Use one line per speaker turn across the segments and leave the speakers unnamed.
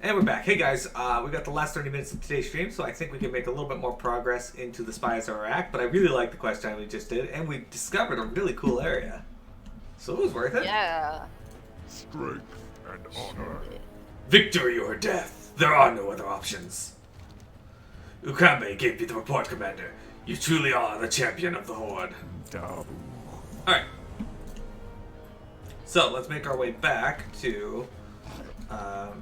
And we're back. Hey guys, we got the last 30 minutes of today's stream, so I think we can make a little bit more progress into the Spies of Iraq, but I really like the quest time we just did, and we discovered a really cool area. So it was worth it.
Yeah.
Strength and honor.
Victory or death. There are no other options. Ukambe gave me the report, Commander. You truly are the champion of the Horde. Alright. So, let's make our way back to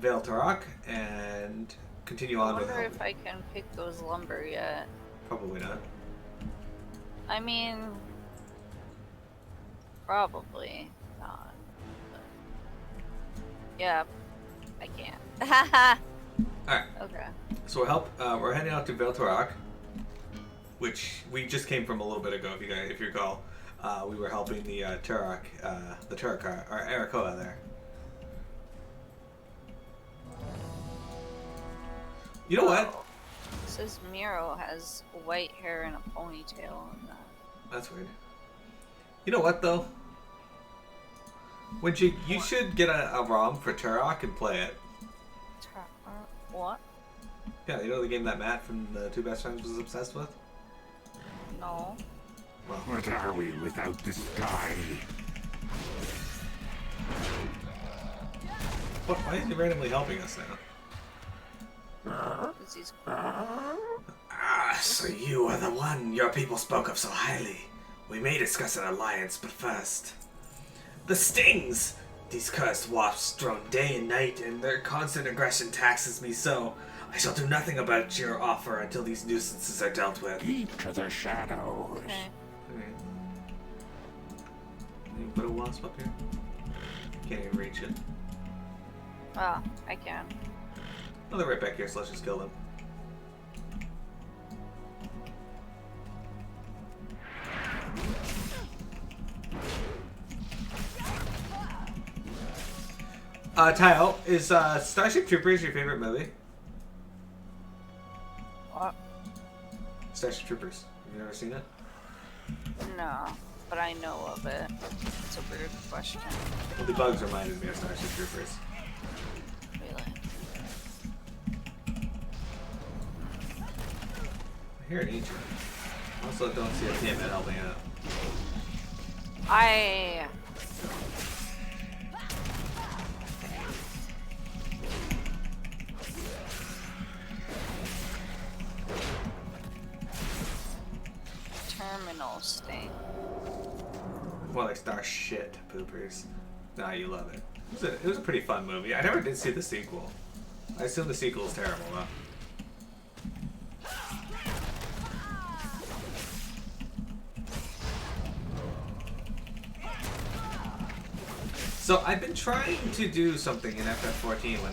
Vale Tarak and continue on
I
with
wonder
Helm.
if I can pick those lumber yet.
Probably not.
I mean, probably not. But yeah, I can't.
Alright.
Okay.
So we're heading out to Vale Tarak, which we just came from a little bit ago. If you recall, we were helping the Turok, or Arakkoa there. You know what?
It says Miro has white hair and a ponytail on that.
That's weird. You know what though? When you should get a ROM for Turok and play it.
What?
Yeah, you know the game that Matt from the Two Best Friends was obsessed with?
No.
Well,
What are we without the sky?
why is he randomly helping us now?
This is
Ah, so you are the one your people spoke of so highly. We may discuss an alliance, but first... The stings! These cursed wasps drone day and night, and their constant aggression taxes me so. I shall do nothing about your offer until these nuisances are dealt with.
Keep to the shadows.
okay.
Okay. Can you put a wasp up here? Can't even reach it.
Oh, I can.
Oh, they're right back here, so let's just kill them. Tyle, is Starship Troopers your favorite movie?
What?
Starship Troopers. Have you ever seen it?
No, but I know of it. It's a weird question.
Well, the bugs reminded me of Starship Troopers.
Really.
I hear an agent. Also, don't see a Tiamat helping out.
I... Terminal sting.
More like Starship Poopers. Nah, you love it. It was a pretty fun movie. I never did see the sequel. I assume the sequel is terrible, though. So I've been trying to do something in FF14 when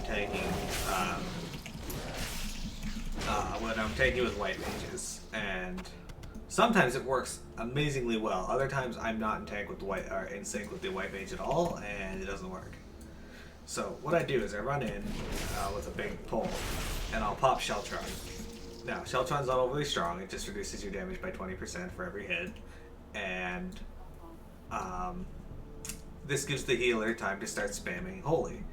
I'm taking with white mages, and sometimes it works amazingly well. Other times I'm not in sync with the white mage at all, and it doesn't work. So what I do is I run in with a big pole, and I'll pop Sheltron. Now Sheltron's not overly strong; it just reduces your damage by 20% for every hit, and this gives the healer time to start spamming Holy.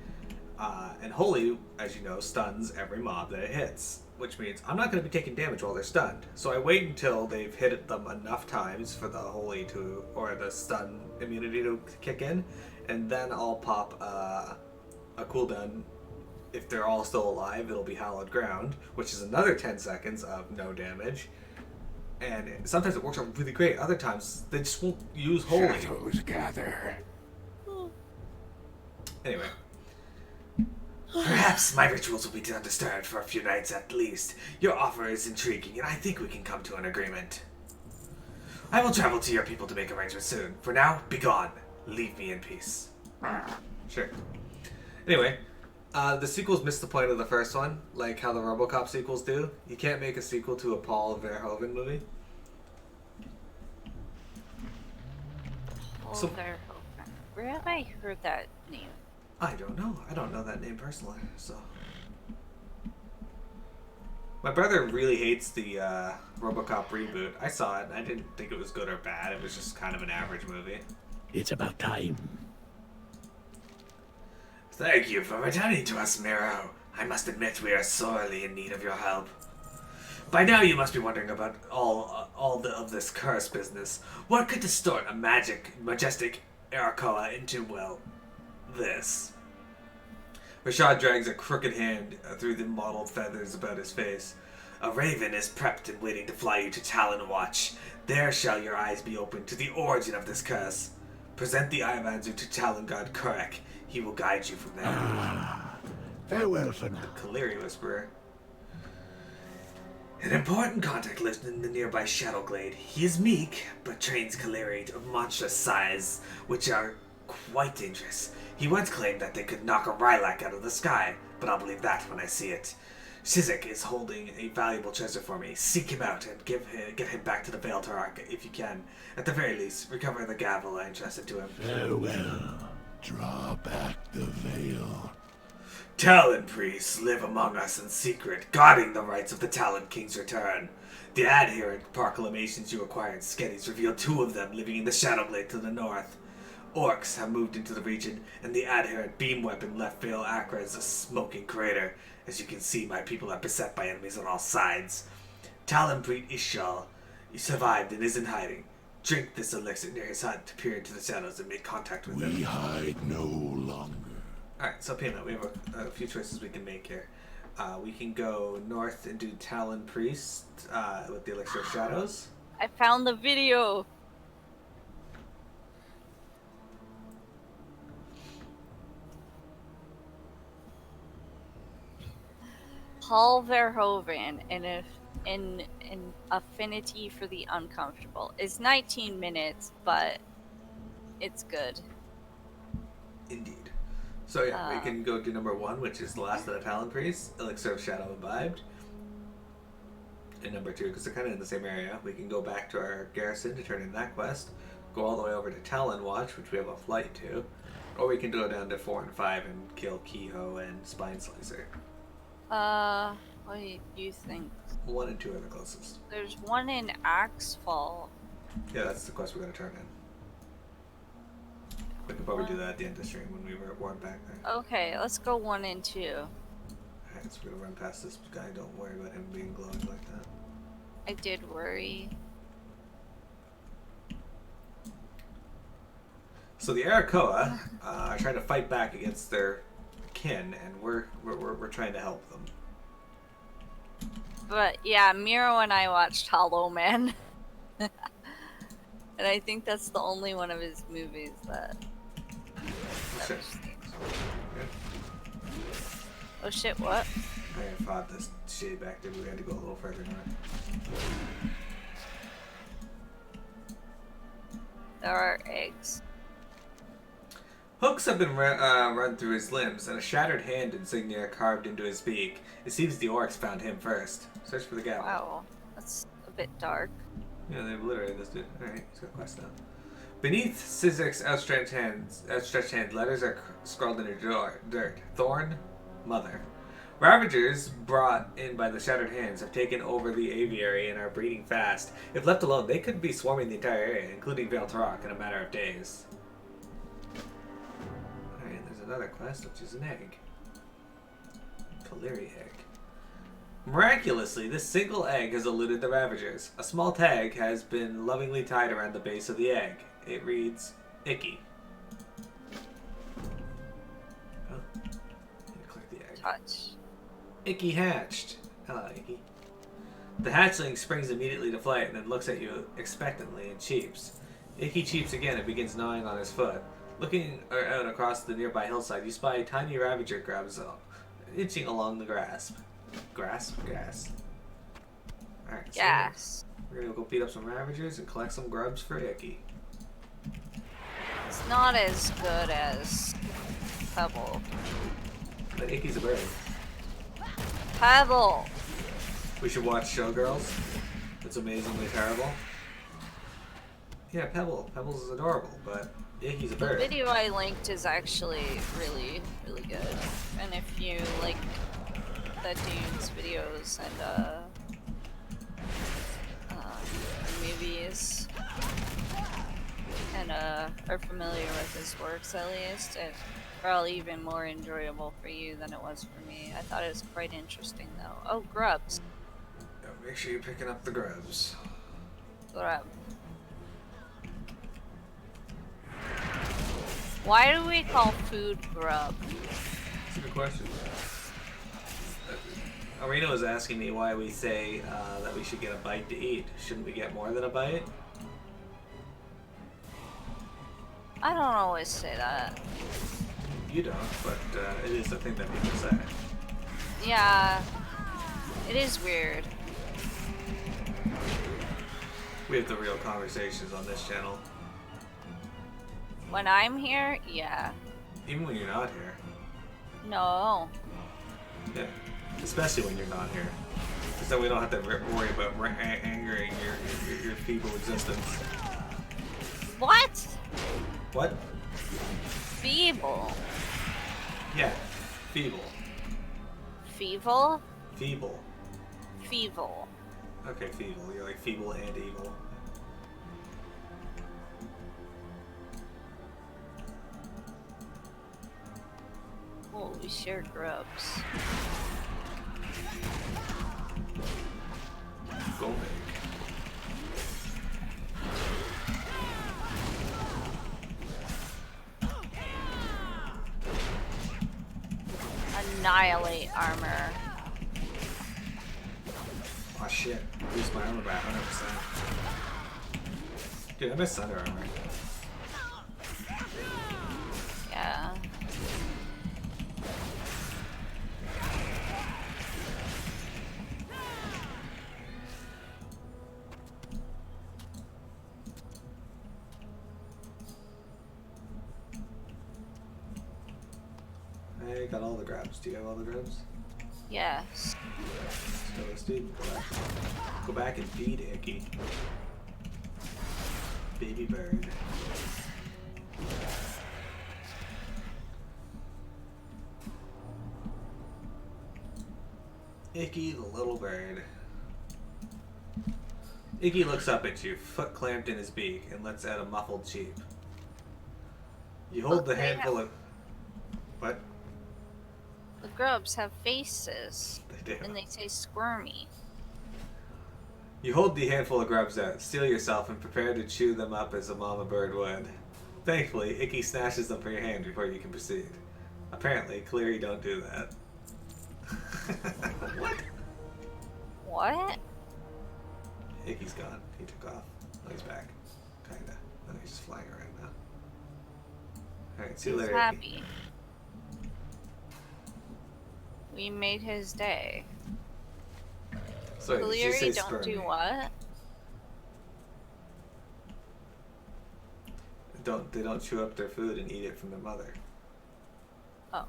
And Holy, as you know, stuns every mob that it hits, which means I'm not going to be taking damage while they're stunned. So I wait until they've hit them enough times for the Holy or the stun immunity to kick in, and then I'll pop a cooldown. If they're all still alive, it'll be Hallowed Ground, which is another 10 seconds of no damage. And sometimes it works out really great. Other times, they just won't use Holy.
Shadows gather.
Anyway. Perhaps my rituals will be undisturbed for a few nights at least. Your offer is intriguing, and I think we can come to an agreement. I will travel to your people to make arrangements soon. For now, be gone. Leave me in peace. Sure. Anyway, the sequels missed the point of the first one, like how the RoboCop sequels do. You can't make a sequel to a Paul Verhoeven movie.
Paul
So-
Verhoeven. Where have I heard that name?
I don't know. I don't know that name personally, so... My brother really hates the RoboCop reboot. I saw it, and I didn't think it was good or bad. It was just kind of an average movie.
It's about time.
Thank you for returning to us, Miro. I must admit we are sorely in need of your help. By now you must be wondering about of this curse business. What could distort a majestic Arakkoa into, well, this? Rashad drags a crooked hand through the mottled feathers about his face. A raven is prepped and waiting to fly you to Talon Watch. There shall your eyes be opened to the origin of this curse. Present the Eye of Anzu to Talon God Kurek. He will guide you from there.
Farewell for now.
Kaleri Whisperer. An important contact lives in the nearby Shadowglade. He is meek, but trains Kaleri of monstrous size, which are quite dangerous. He once claimed that they could knock a Rylak out of the sky, but I'll believe that when I see it. Shizek is holding a valuable treasure for me. Seek him out and get him back to the Veil Tarak if you can. At the very least, recover the gavel I entrusted to him.
Farewell. Draw back the veil.
Talon priests live among us in secret, guarding the rights of the Talon King's return. The adherent proclamations you acquired Skeddies reveal 2 of them living in the Shadowglade to the north. Orcs have moved into the region, and the adherent beam weapon left Vale Akra as a smoking crater. As you can see, my people are beset by enemies on all sides. Talon priest Ishal survived and is in hiding. Drink this elixir near his hut to peer into the shadows and make contact with him.
We hide no longer.
Alright, so Pima, we have a few choices we can make here. We can go north and do Talon Priest with the Elixir of Shadows.
I found the video. Paul Verhoeven in Affinity for the Uncomfortable. It's 19 minutes, but it's good.
Indeed. So yeah, we can go to number 1, which is the last of the Talon Priests, Elixir of Shadow Imbibed. And number 2, because they're kind of in the same area, we can go back to our garrison to turn in that quest, go all the way over to Talon Watch, which we have a flight to, or we can go down to 4 and 5 and kill Kehoe and Spine Slicer.
What do you think?
1 and 2 are the closest.
There's one in Axfall.
Yeah, that's the quest we're going to turn in. We can probably do that at the end of the stream when we weren't back there.
Okay, let's go 1 and 2.
Alright, so we're going to run past this guy. Don't worry about him being glowing like that.
I did worry.
So the Arakkoa are trying to fight back against their kin, and we're trying to help them.
But yeah, Miro and I watched Hollow Man. And I think that's the only one of his movies that...
Shit.
Oh shit, what?
I fought this shade back there. We had to go a little further north.
There are eggs.
Hooks have been run through his limbs, and a shattered hand insignia carved into his beak. It seems the orcs found him first. Search for the gavel.
Wow, that's a bit dark.
Yeah, they literally just did. Alright, he's got a quest now. Beneath Sizek's outstretched hand, letters are scrawled into dirt. Thorn, Mother. Ravagers, brought in by the shattered hands, have taken over the aviary and are breeding fast. If left alone, they could be swarming the entire area, including Veil Tarak, in a matter of days. Alright, there's another quest, which is an egg. Kaleri egg. Miraculously, this single egg has eluded the Ravagers. A small tag has been lovingly tied around the base of the egg. It reads, Icky. Oh, click the egg.
Touch.
Icky hatched. Hello, Icky. The hatchling springs immediately to flight and then looks at you expectantly and cheeps. Icky cheeps again and begins gnawing on his foot. Looking out across the nearby hillside, you spy a tiny Ravager grubs inching along the grass. Grass? Alright, so
Yes.
we're gonna go beat up some Ravagers and collect some grubs for Icky.
It's not as good as Pebble.
But Icky's a bird.
Pebble!
We should watch Showgirls. It's amazingly terrible. Yeah, Pebble. Pebbles is adorable, but Icky's a
The
bird.
video I linked is actually really, really good. And if you like that dude's videos and movies and are familiar with his works at least, probably even more enjoyable for you than it was for me. I thought it was quite interesting though. Oh, grubs.
Yeah, make sure you're picking up the grubs.
Grub. Why do we call food grub?
That's a good question. Arena was asking me why we say that we should get a bite to eat. Shouldn't we get more than a bite?
I don't always say that.
You don't, but it is a thing that people say.
Yeah, it is weird.
We have the real conversations on this channel.
When I'm here, yeah.
Even when you're not here.
No.
Yeah. Especially when you're not here. Because then we don't have to worry about angering your feeble existence.
What?
What?
Feeble.
Yeah. Feeble.
Feeble?
Feeble.
Feeble.
Okay, feeble. You're like feeble and evil.
Oh, we share grubs.
Go make.
Annihilate armor.
Oh shit. Lose my armor back 100%. Dude, I miss Thunder armor.
Yeah.
I got all the grabs. Do you have all the grabs?
Yes.
So let's do go back and feed Icky. Baby bird. Icky the little bird. Icky looks up at you, foot clamped in his beak, and lets out a muffled cheep. You hold the handful of... What?
The grubs have faces.
They do.
And they say squirmy.
You hold the handful of grubs out, steel yourself, and prepare to chew them up as a mama bird would. Thankfully, Icky snatches them from your hand before you can proceed. Apparently, Cleary don't do that. What?
What?
Icky's gone. He took off. Oh, he's back. Kinda. Oh, he's just flying around now. Alright, see you
He's
later, Icky.
happy. We made his day.
Sorry, did you
Cleary
say
don't
spermy?
do what?
They don't chew up their food and eat it from their mother.
Oh.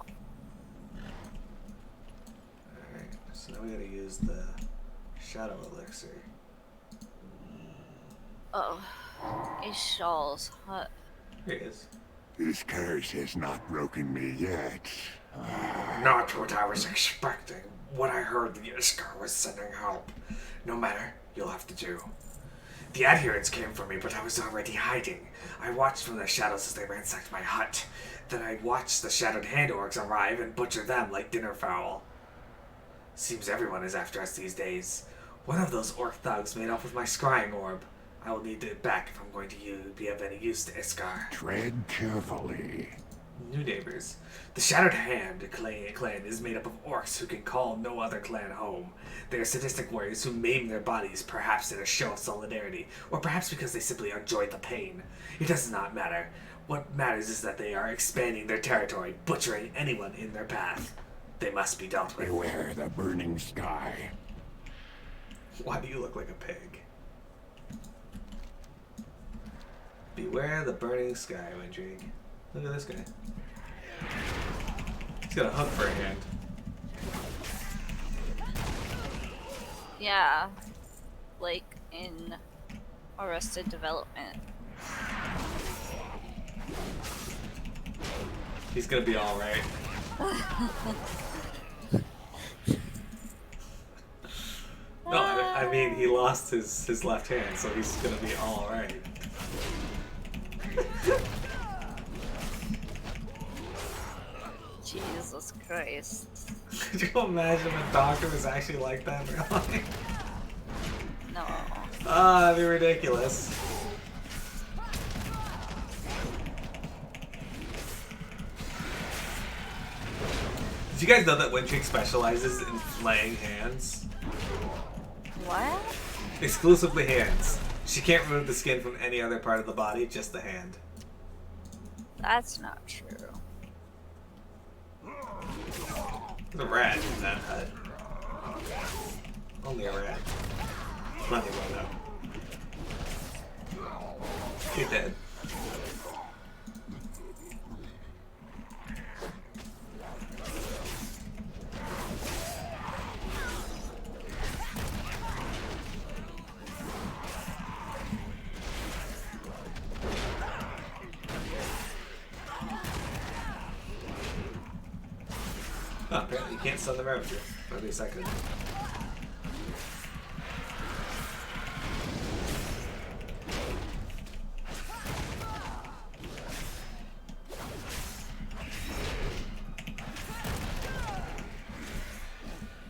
Alright, so now we gotta use the shadow elixir.
Oh. Ishal's hut.
Here he is.
This curse has not broken me yet.
Not what I was expecting. When I heard the Iskar was sending help. No matter, you'll have to do. The adherents came for me, but I was already hiding. I watched from the shadows as they ransacked my hut. Then I watched the Shadowed Hand Orcs arrive and butcher them like dinner fowl. Seems everyone is after us these days. One of those orc thugs made off with my scrying orb. I will need it back if I'm going to be of any use to Iskar.
Tread carefully.
New neighbors.
The Shattered Hand clan is made up of orcs who can call no other clan home. They are sadistic warriors who maim their bodies, perhaps in a show of solidarity, or perhaps because they simply enjoy the pain. It does not matter. What matters is that they are expanding their territory, butchering anyone in their path. They must be dealt with.
Beware the burning sky.
Why do you look like a pig? Beware the burning sky, Windrig. Look at this guy. He's got a hook for a hand.
Yeah. Like in Arrested Development.
He's gonna be alright. No, I mean, he lost his left hand, so he's gonna be alright.
Christ.
Could you imagine if a doctor was actually like that in real life?
No.
Ah, that'd be ridiculous. Did you guys know that Windcheek specializes in flaying hands?
What?
Exclusively hands. She can't remove the skin from any other part of the body, just the hand.
That's not true.
There's a rat in that hut. Only a rat. Plenty of one up. You're dead. Oh, apparently you can't stun the Ravager. For at least I could.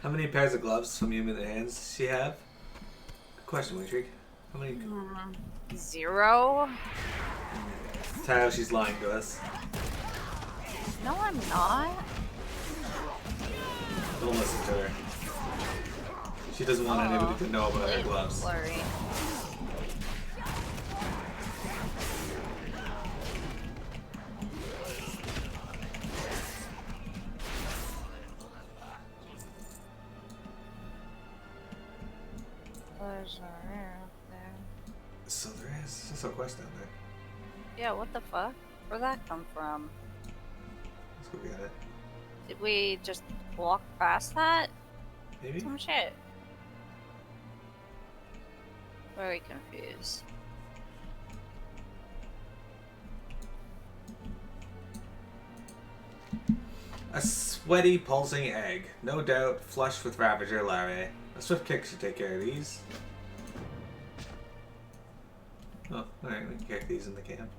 How many pairs of gloves from human hands does she have? Good question, Windcheek. How many?
0?
Tyler, she's lying to us.
No, I'm not.
Don't listen to her. She doesn't want anybody to know about her gloves.
Blurry. There's a rare up there.
So there is. There's a quest down there.
Yeah, what the fuck? Where'd that come from?
Let's go get it.
Did we just walk past that?
Maybe?
Some shit. Very confused.
A sweaty, pulsing egg. No doubt flushed with Ravager larvae. A swift kick should take care of these. Oh, alright, we can kick these in the camp.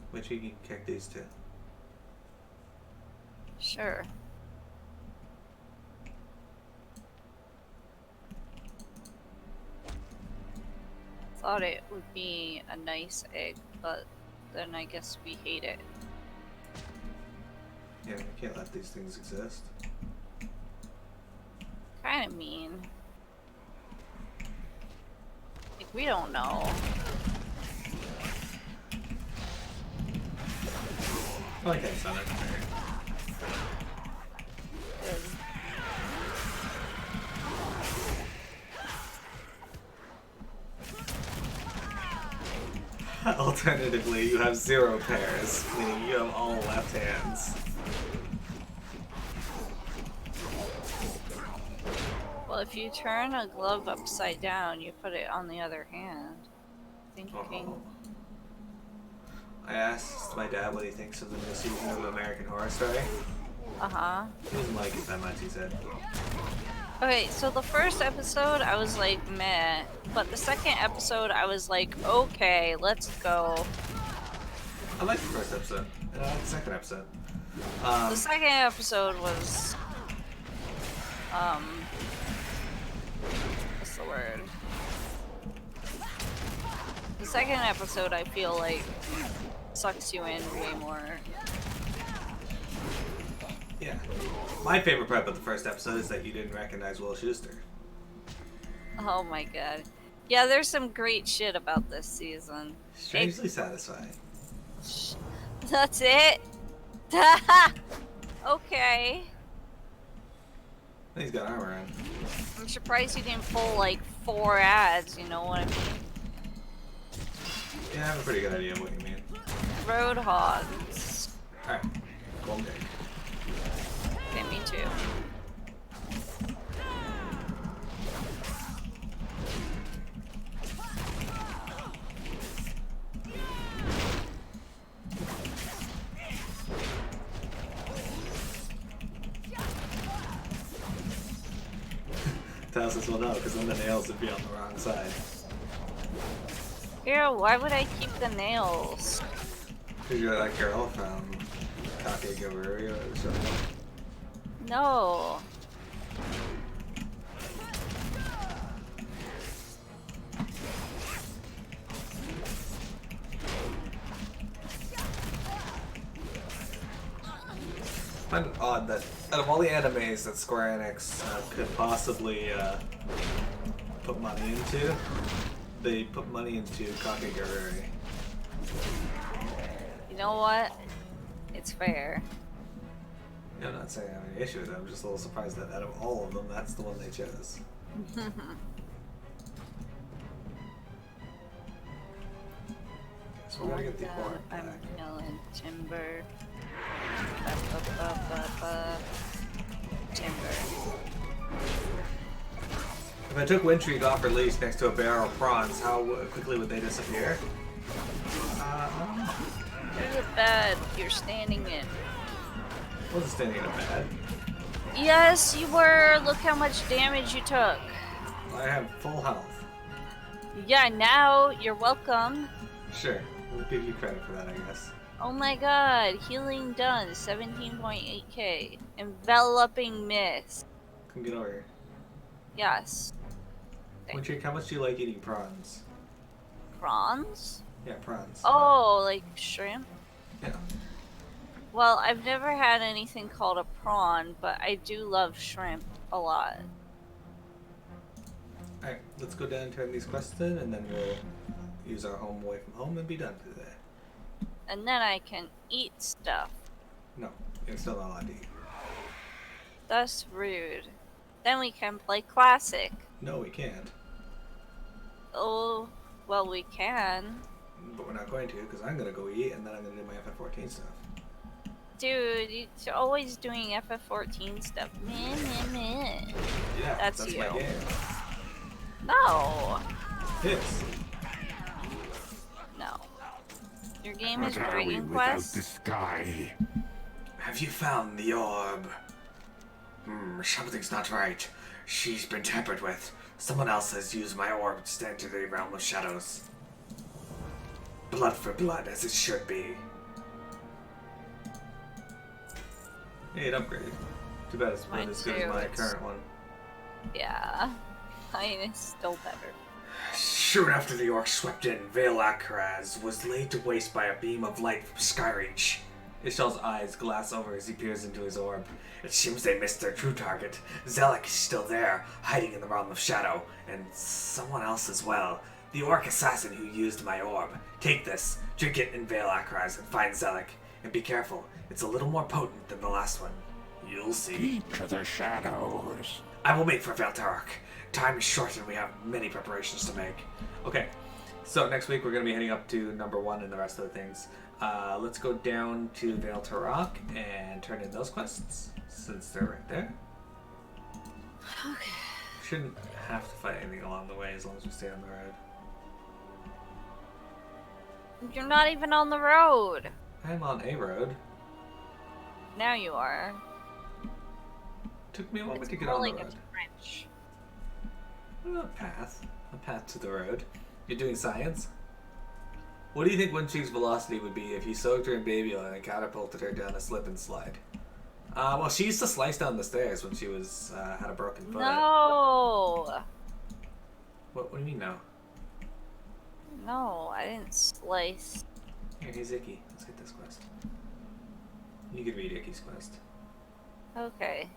Which you can kick these too.
Sure. Thought it would be a nice egg, but then I guess we hate it.
Yeah, we can't let these things exist.
Kinda mean. Like, we don't know.
I like that it's not it. Alternatively, you have 0 pairs, meaning you have all left hands.
Well, if you turn a glove upside down, you put it on the other hand. Thinking.
Oh. I asked my dad what he thinks of the new season of American Horror Story.
Uh-huh.
He doesn't like it that much, he said.
Okay, so the first episode, I was like, meh. But the second episode, I was like, okay, let's go.
I liked the first episode, and I liked the second episode.
The second episode was, what's the word? The second episode, I feel like, sucks you in way more.
Yeah. My favorite part about the first episode is that you didn't recognize Will Schuester.
Oh my god. Yeah, there's some great shit about this season.
Strangely satisfying.
That's it? Okay.
He's got armor on.
I'm surprised you didn't pull like 4 ads, you know what I mean?
Yeah, I have a pretty good idea of what you mean.
Roadhogs.
Alright. Golden egg.
Okay, me too.
Talos will know, because then the nails would be on the wrong side.
Ew, why would I keep the nails?
Because you're that girl from Kakegururi or something.
No.
I find it odd that out of all the animes that Square Enix could possibly put money into, they put money into Kakegurui.
You know what? It's fair.
I'm not saying I have any issue with it, I'm just a little surprised that out of all of them, that's the one they chose. So we gotta get the orb back.
I'm killing timber. Ba-ba-ba-ba-ba. Timber.
If I took Wintreat off release next to a barrel of prawns, how quickly would they disappear? I don't know.
There's a bed you're standing in.
I wasn't standing in a bed.
Yes, you were. Look how much damage you took.
I have full health.
Yeah, now you're welcome.
Sure, we'll give you credit for that, I guess.
Oh my god, healing done, 17.8k. Enveloping mist.
Come get over here.
Yes.
Wintreat, how much do you like eating prawns?
Prawns?
Yeah, prawns.
Oh, like shrimp?
Yeah.
Well, I've never had anything called a prawn, but I do love shrimp a lot.
Alright, let's go down and turn these quests in, and then we'll use our home away from home and be done for the day.
And then I can eat stuff.
No, you're still not allowed to eat.
That's rude. Then we can play classic.
No, we can't.
Oh, well, we can.
But we're not going to, because I'm going to go eat, and then I'm going to do my FF14 stuff.
Dude, you're always doing FF14 stuff. Meh, meh, meh.
Yeah,
That's
my
you.
game.
No.
Yes.
No. Your game is
What are we
Dragon
without
Quest?
the sky?
Have you found the orb? Something's not right. She's been tampered with. Someone else has used my orb to enter the realm of shadows. Blood for blood, as it should be.
Hey, it upgraded. Too bad it's not
Mine
as good
too,
as my
it's-
current one.
Yeah. Mine is still better.
Soon after the orc swept in, Arakkoa was laid to waste by a beam of light from Skyreach.
Ishal's eyes glass over as he peers into his orb.
It seems they missed their true target. Zelek is still there, hiding in the realm of shadow, and someone else as well. The orc assassin who used my orb. Take this, drink it in Arakkoa and find Zelek. And be careful, it's a little more potent than the last one. You'll see.
Keep to the shadows.
I will make for Valtarak. Time is short and we have many preparations to make.
Okay, so next week we're going to be heading up to number 1 and the rest of the things. Let's go down to Vale Tarak and turn in those quests, since they're right there.
Okay.
Shouldn't have to fight anything along the way as long as we stay on the road.
You're not even on the road.
I'm on a road.
Now you are.
Took me a moment
It's
to get
more
on
like
the road.
a French.
A path. A path to the road. You're doing science? What do you think Windcheek's velocity would be if you soaked her in baby oil and catapulted her down a slip and slide? Well, she used to slice down the stairs when she was had a broken foot.
No.
What do you mean no?
No, I didn't slice.
Here, here's Icky. Let's get this quest. You can read Icky's quest.
Okay.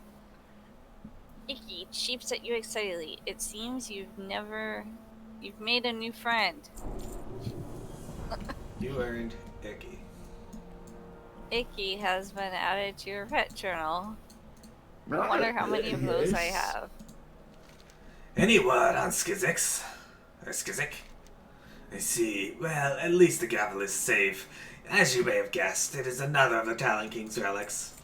Icky cheeps at you excitedly. It seems you've made a new friend.
You earned Icky.
Icky has been added to your pet journal. I wonder how many of those I have.
Any word on Skizix? Or Skizik? I see. Well, at least the gavel is safe. As you may have guessed, it is another of the Talon King's relics.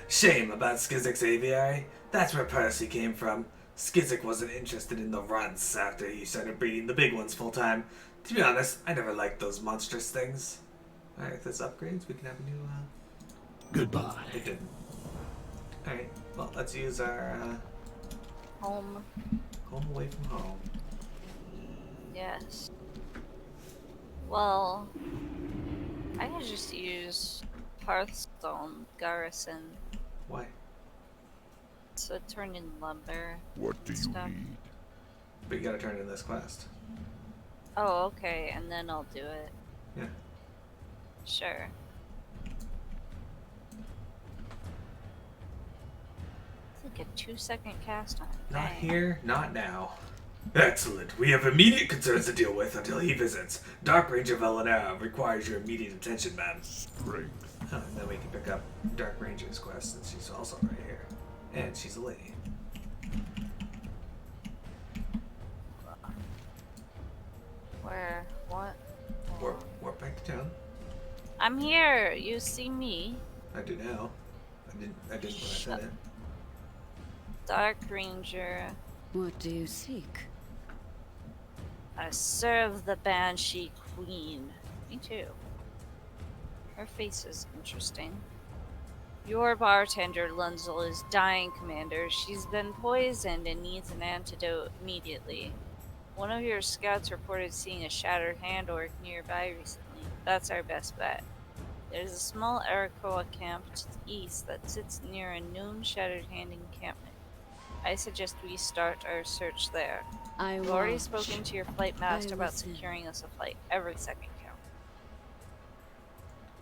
Shame about Skizik's aviary. That's where Percy came from. Skizik wasn't interested in the runts after he started breeding the big ones full time. To be honest, I never liked those monstrous things.
Alright, if this upgrades, we can have a new,
Goodbye.
It didn't. Alright, well, let's use our,
Home.
home away from home.
Yes. Well, I could just use Hearthstone garrison
Why?
to turn in lumber.
What do
and
you
stuff.
need?
But you gotta turn in this quest.
Oh, okay, and then I'll do it.
Yeah.
Sure. It's like a 2-second cast time.
Not
Dang.
here, not now.
Excellent. We have immediate concerns to deal with until he visits. Dark Range of Elena requires your immediate attention, man.
Strength.
Oh, and then we can pick up Dark Ranger's quest, and she's also right here. And she's a lady.
Where? What?
Warp back to town.
I'm here. You see me.
I do now. I didn't when I said it.
Dark Ranger.
What do you seek?
I serve the Banshee Queen. Me too. Her face is interesting. Your bartender, Lunzel, is dying, Commander. She's been poisoned and needs an antidote immediately. One of your scouts reported seeing a shattered hand orc nearby recently. That's our best bet. There's a small Arakkoa camp to the east that sits near a known shattered hand encampment. I suggest we start our search there. I've already spoken to your flight master about securing us a flight. Every second counts.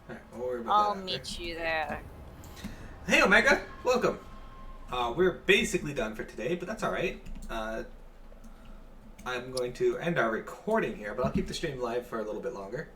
Alright, we'll worry about
I'll
that after.
meet you there.
Hey Omega, welcome. We're basically done for today, but that's alright. I'm going to end our recording here, but I'll keep the stream live for a little bit longer.